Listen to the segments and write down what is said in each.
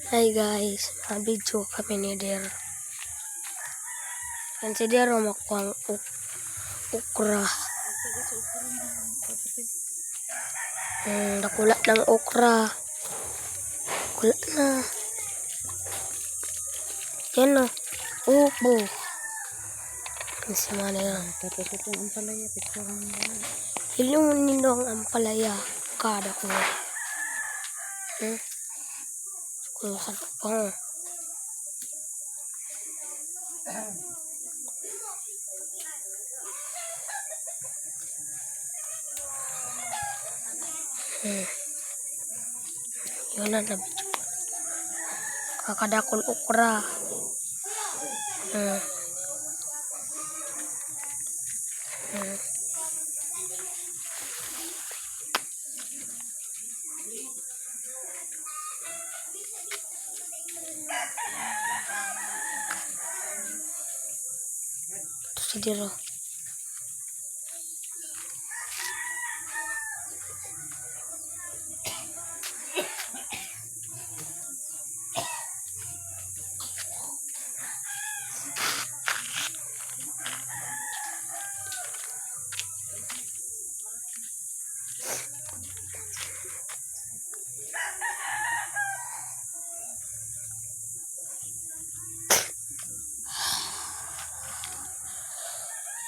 Hi guys, video kami ni Der. Yan si Der makuha okra. Nakulat ng okra. Kulat na. Yan o. Upo. Kasi mana yan. Tapos itong ampalaya, picturean mo. Ilong nindong ampalaya. Kada ko. Kung sarap pa. Yun na nabidyo. Kakadakol okra. Ito si Diro.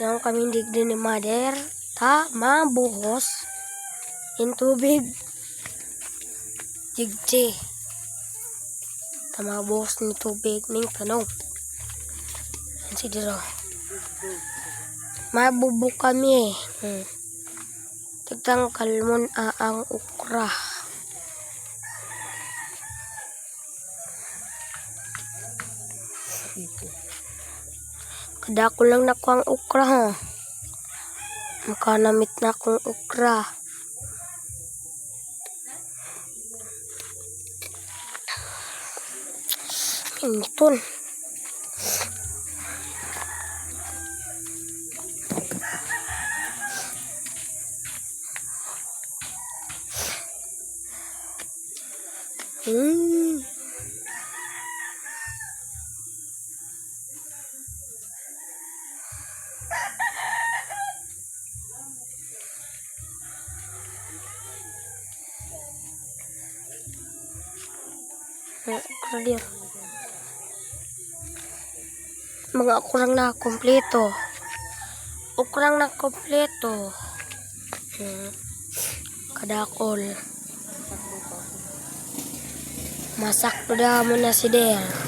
Yang kami digdi ni Mother ta mabuhos in tubig digdi ta mabuhos ni tubig ning tanong yan si Diro mabubuk kami tigtangkal mo ang okra kada ko lang nakuha ang okra ha. Makanamit na akong okra. Inton. Okra dia. Mga okrang na kompleto. Okrang na kompleto. Kadakol. Masak na mo na si Der.